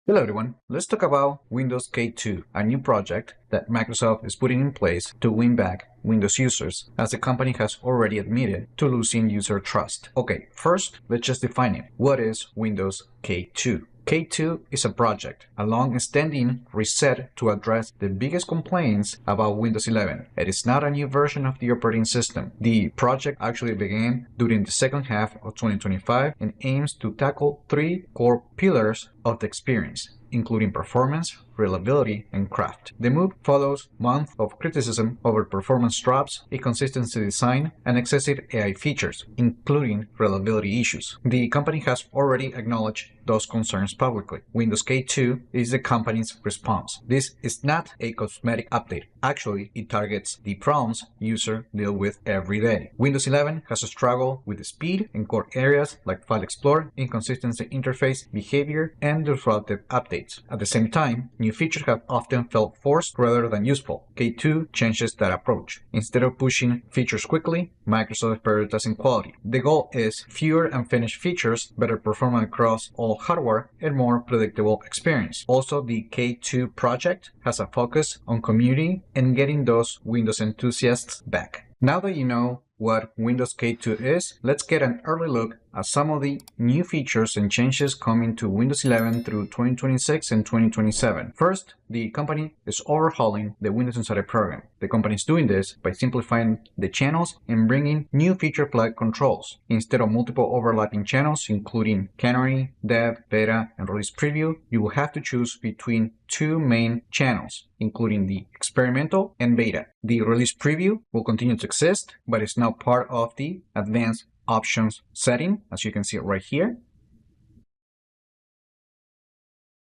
Hello everyone, let's talk about Windows K2, a new project that Microsoft is putting in place to win back Windows users, as the company has already admitted to losing user trust. Okay, first, let's just define it. What is Windows K2? K2 is a project, a long-standing reset to address the biggest complaints about Windows 11. It is not a new version of the operating system. The project actually began during the second half of 2025 and aims to tackle three core pillars of the experience, including performance, reliability, and craft. The move follows months of criticism over performance drops, inconsistency design, and excessive AI features, including reliability issues. The company has already acknowledged those concerns publicly. Windows K2 is the company's response. This is not a cosmetic update. Actually, it targets the problems users deal with every day. Windows 11 has struggled with the speed in core areas like File Explorer, inconsistent interface behavior, and disruptive updates. At the same time, new features have often felt forced rather than useful. K2 changes that approach. Instead of pushing features quickly, Microsoft is prioritizing quality. The goal is fewer unfinished features, better performance across all hardware, and more predictable experience. Also, the K2 project has a focus on community and getting those Windows enthusiasts back. Now that you know what Windows K2 is, let's get an early look at some of the new features and changes coming to Windows 11 through 2026 and 2027. First, the company is overhauling the Windows Insider program. The company is doing this by simplifying the channels and bringing new feature flag controls. Instead of multiple overlapping channels, including Canary, Dev, Beta, and Release Preview, you will have to choose between two main channels, including the Experimental and Beta. The Release Preview will continue to exist, but is now part of the Advanced Options setting, as you can see right here.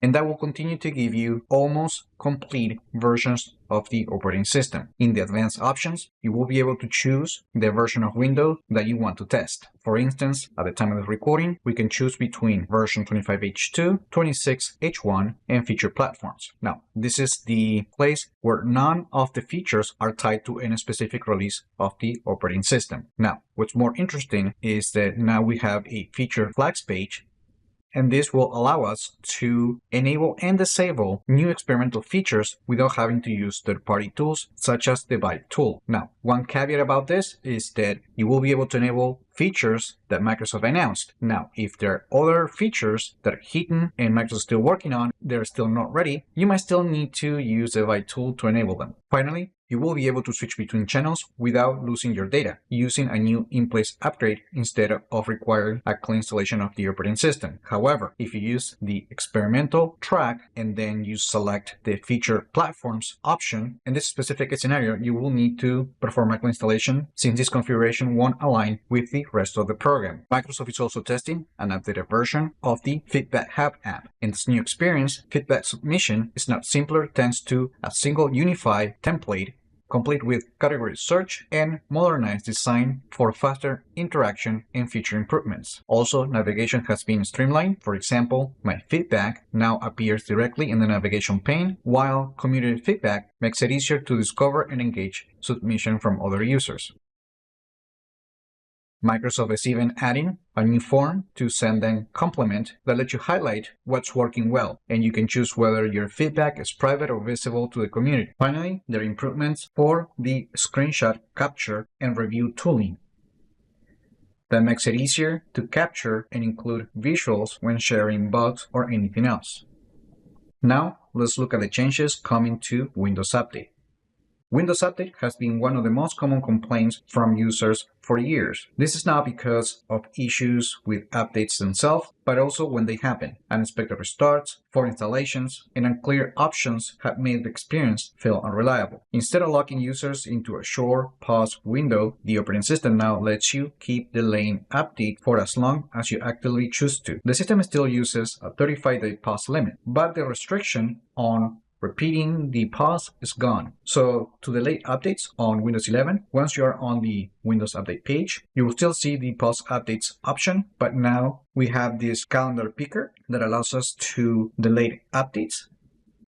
And that will continue to give you almost complete versions of the operating system. In the advanced options, you will be able to choose the version of Windows that you want to test. For instance, at the time of the recording, we can choose between version 25H2, 26H1, and feature platforms. Now, this is the place where none of the features are tied to any specific release of the operating system. Now, what's more interesting is that now we have a feature flags page, and this will allow us to enable and disable new experimental features without having to use third-party tools such as the Vibe tool. Now, one caveat about this is that you will be able to enable features that Microsoft announced. Now, if there are other features that are hidden and Microsoft is still working on, they're still not ready, you might still need to use the Vibe tool to enable them. Finally, you will be able to switch between channels without losing your data, using a new in-place upgrade instead of requiring a clean installation of the operating system. However, if you use the experimental track and then you select the feature platforms option, in this specific scenario, you will need to perform a clean installation since this configuration won't align with the rest of the program. Microsoft is also testing an updated version of the Feedback Hub app. In this new experience, feedback submission is now simpler thanks to a single unified template complete with category search and modernized design for faster interaction and feature improvements. Also, navigation has been streamlined. For example, my feedback now appears directly in the navigation pane, while community feedback makes it easier to discover and engage submission from other users. Microsoft is even adding a new form to send and compliment that lets you highlight what's working well, and you can choose whether your feedback is private or visible to the community. Finally, there are improvements for the screenshot capture and review tooling that makes it easier to capture and include visuals when sharing bugs or anything else. Now, let's look at the changes coming to Windows Update. Windows Update has been one of the most common complaints from users for years. This is not because of issues with updates themselves, but also when they happen. Unexpected restarts, for installations, and unclear options have made the experience feel unreliable. Instead of locking users into a short pause window, the operating system now lets you keep delaying update for as long as you actively choose to. The system still uses a 35-day pause limit, but the restriction on repeating the pause is gone. So to delay updates on Windows 11, once you are on the Windows Update page, you will still see the pause updates option, but now we have this calendar picker that allows us to delay updates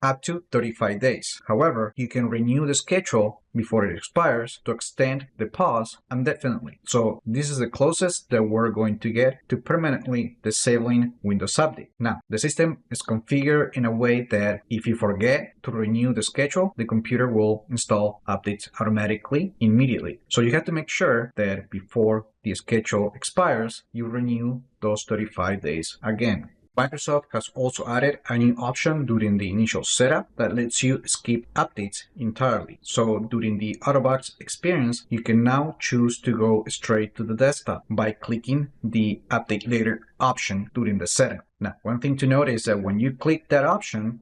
up to 35 days. However, you can renew the schedule before it expires to extend the pause indefinitely. So this is the closest that we're going to get to permanently disabling Windows Update. Now, the system is configured in a way that if you forget to renew the schedule, the computer will install updates automatically immediately. So you have to make sure that before the schedule expires, you renew those 35 days again. Microsoft has also added a new option during the initial setup that lets you skip updates entirely. So during the out-of-box experience, you can now choose to go straight to the desktop by clicking the Update Later option during the setup. Now, one thing to note is that when you click that option,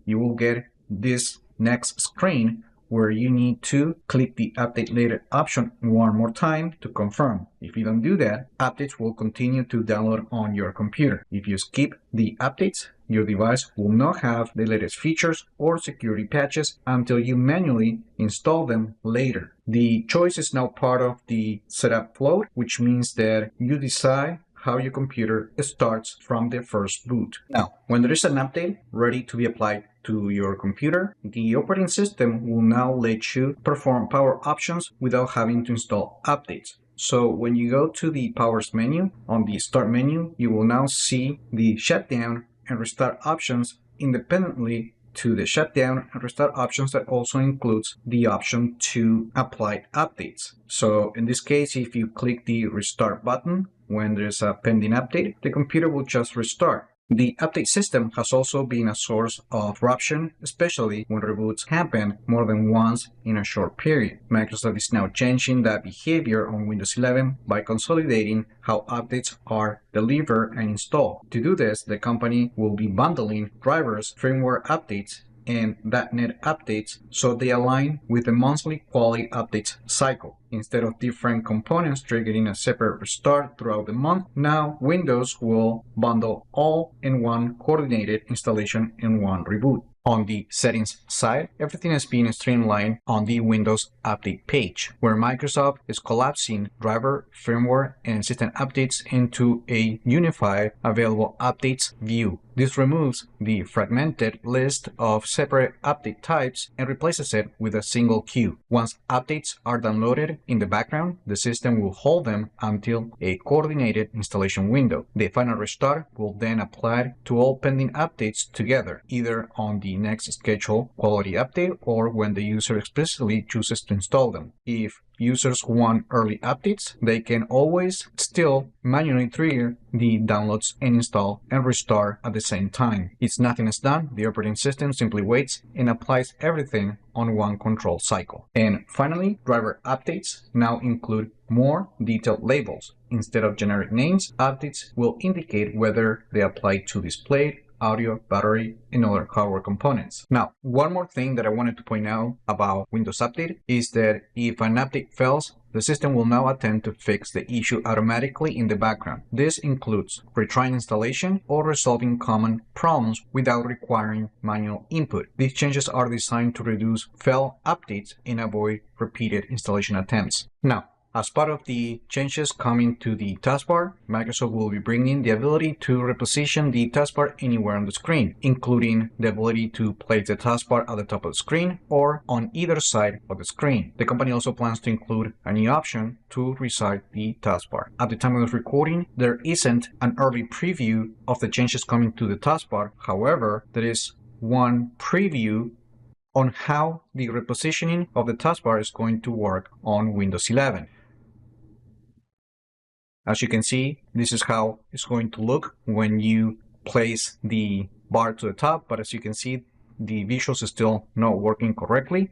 you will get this next screen where you need to click the Update Later option one more time to confirm. If you don't do that, updates will continue to download on your computer. If you skip the updates, your device will not have the latest features or security patches until you manually install them later. The choice is now part of the setup flow, which means that you decide how your computer starts from the first boot. Now, when there is an update ready to be applied to your computer, the operating system will now let you perform power options without having to install updates. So when you go to the Powers menu, on the Start menu, you will now see the shutdown and restart options independently to the shutdown and restart options that also includes the option to apply updates. So in this case, if you click the restart button when there's a pending update, the computer will just restart. The update system has also been a source of corruption, especially when reboots happen more than once in a short period. Microsoft is now changing that behavior on Windows 11 by consolidating how updates are delivered and installed. To do this, the company will be bundling drivers, firmware updates, and .NET updates so they align with the monthly quality updates cycle. Instead of different components triggering a separate restart throughout the month, now Windows will bundle all in one coordinated installation in one reboot. On the settings side, everything is being streamlined on the Windows Update page, where Microsoft is collapsing driver, firmware, and system updates into a unified available updates view. This removes the fragmented list of separate update types and replaces it with a single queue. Once updates are downloaded in the background, the system will hold them until a coordinated installation window. The final restart will then apply to all pending updates together, either on the next scheduled quality update or when the user explicitly chooses to install them. If users want early updates, they can always still manually trigger the downloads and install and restart at the same time. If nothing is done, the operating system simply waits and applies everything on one control cycle. And finally, driver updates now include more detailed labels. Instead of generic names, updates will indicate whether they apply to display, audio, battery, and other hardware components. Now, one more thing that I wanted to point out about Windows Update is that if an update fails, the system will now attempt to fix the issue automatically in the background. This includes retrying installation or resolving common problems without requiring manual input. These changes are designed to reduce failed updates and avoid repeated installation attempts. Now, as part of the changes coming to the taskbar, Microsoft will be bringing the ability to reposition the taskbar anywhere on the screen, including the ability to place the taskbar at the top of the screen or on either side of the screen. The company also plans to include a new option to resize the taskbar. At the time of this recording, there isn't an early preview of the changes coming to the taskbar. However, there is one preview on how the repositioning of the taskbar is going to work on Windows 11. As you can see, this is how it's going to look when you place the bar to the top, but as you can see, the visuals are still not working correctly.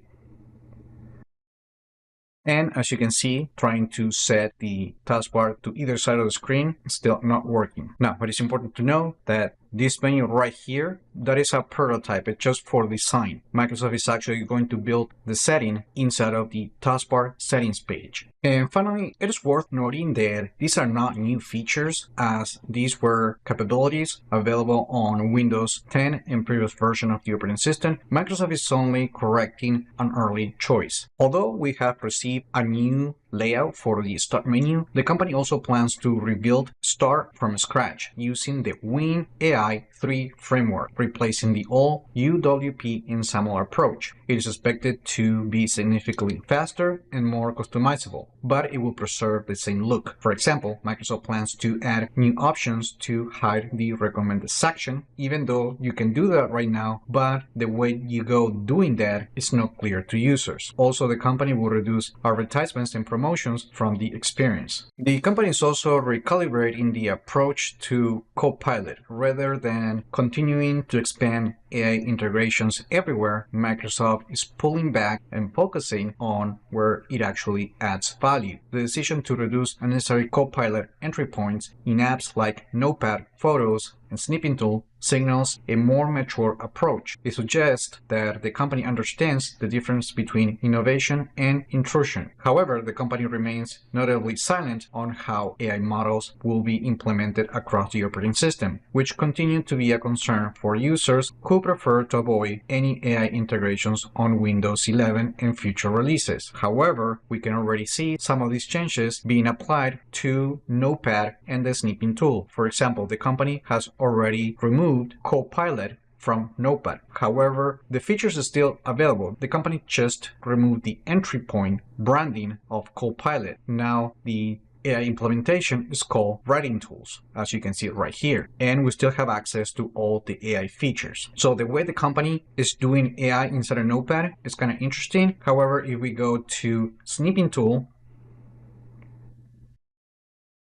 And as you can see, trying to set the taskbar to either side of the screen is still not working. Now, but it's important to know that this menu right here, that is a prototype. It's just for design. Microsoft is actually going to build the setting inside of the taskbar settings page. And finally, it is worth noting that these are not new features, as these were capabilities available on Windows 10 and previous version of the operating system. Microsoft is only correcting an early choice. Although we have received a new layout for the start menu, the company also plans to rebuild Start from scratch using the Win AI 3 framework, replacing the old UWP in SAML approach. It is expected to be significantly faster and more customizable, but it will preserve the same look. For example, Microsoft plans to add new options to hide the recommended section, even though you can do that right now, but the way you go doing that is not clear to users. Also, the company will reduce advertisements and promotions from the experience. The company is also recalibrating the approach to Copilot. Rather than continuing to expand AI integrations everywhere, Microsoft is pulling back and focusing on where it actually adds value. The decision to reduce unnecessary Copilot entry points in apps like Notepad, Photos, and Snipping Tool signals a more mature approach. It suggests that the company understands the difference between innovation and intrusion. However, the company remains notably silent on how AI models will be implemented across the operating system, which continue to be a concern for users who prefer to avoid any AI integrations on Windows 11 and future releases. However, we can already see some of these changes being applied to Notepad and the Snipping Tool. For example, the company has already removed Copilot from Notepad. However, the features are still available. The company just removed the entry point branding of Copilot. Now the AI implementation is called Writing Tools, as you can see right here, and we still have access to all the AI features. So the way the company is doing AI inside of Notepad is kind of interesting. However, if we go to Snipping Tool,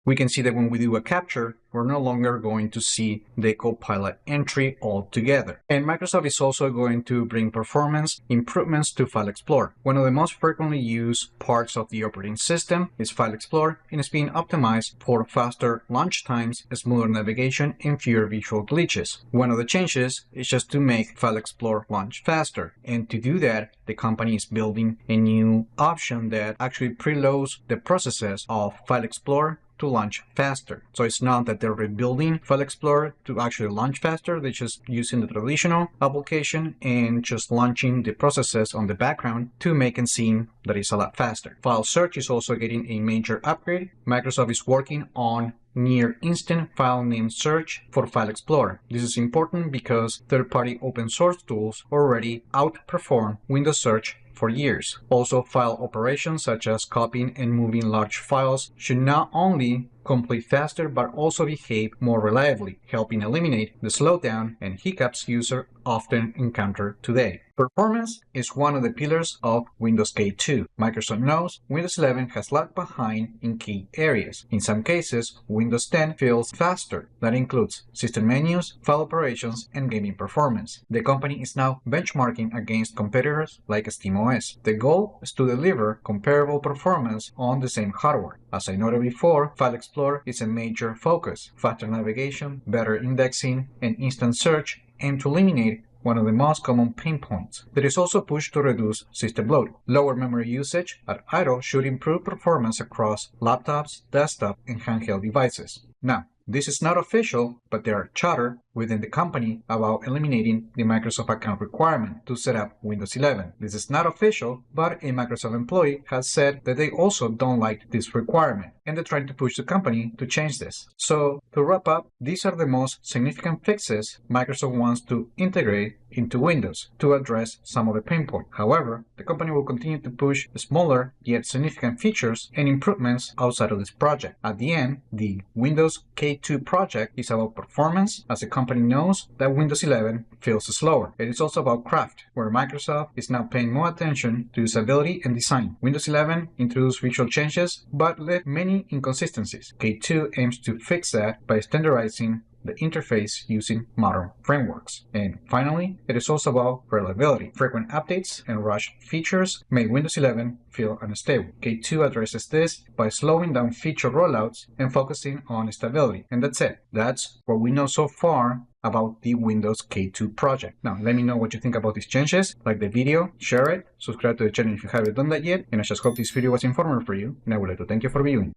we can see that when we do a capture, we're no longer going to see the Copilot entry altogether. And Microsoft is also going to bring performance improvements to File Explorer. One of the most frequently used parts of the operating system is File Explorer, and it's being optimized for faster launch times, smoother navigation, and fewer visual glitches. One of the changes is just to make File Explorer launch faster. And to do that, the company is building a new option that actually preloads the processes of File Explorer to launch faster. So it's not that they're rebuilding File Explorer to actually launch faster, they're just using the traditional application and just launching the processes on the background to make it seem that it's a lot faster. File search is also getting a major upgrade. Microsoft is working on near instant file name search for File Explorer. This is important because third-party open source tools already outperform Windows Search for years. Also, file operations such as copying and moving large files should not only complete faster but also behave more reliably, helping eliminate the slowdown and hiccups users often encounter today. Performance is one of the pillars of Windows K2. Microsoft knows Windows 11 has lagged behind in key areas. In some cases, Windows 10 feels faster. That includes system menus, file operations, and gaming performance. The company is now benchmarking against competitors like SteamOS. The goal is to deliver comparable performance on the same hardware. As I noted before, File Explorer is a major focus. Faster navigation, better indexing, and instant search aim to eliminate one of the most common pain points. There is also push to reduce system load. Lower memory usage at idle should improve performance across laptops, desktop, and handheld devices. Now, this is not official, but there are chatter within the company about eliminating the Microsoft account requirement to set up Windows 11. This is not official, but a Microsoft employee has said that they also don't like this requirement, and they're trying to push the company to change this. So, to wrap up, these are the most significant fixes Microsoft wants to integrate into Windows to address some of the pain points. However, the company will continue to push smaller yet significant features and improvements outside of this project. At the end, the Windows K2 project is about performance, as the company knows that Windows 11 feels slower. It is also about craft, where Microsoft is now paying more attention to usability and design. Windows 11 introduced visual changes, but left many inconsistencies. K2 aims to fix that by standardizing the interface using modern frameworks. And finally, it is also about reliability. Frequent updates and rushed features make Windows 11 feel unstable. K2 addresses this by slowing down feature rollouts and focusing on stability. And that's it. That's what we know so far about the Windows K2 project. Now, let me know what you think about these changes. Like the video, share it, subscribe to the channel if you haven't done that yet, and I just hope this video was informative for you, and I would like to thank you for viewing.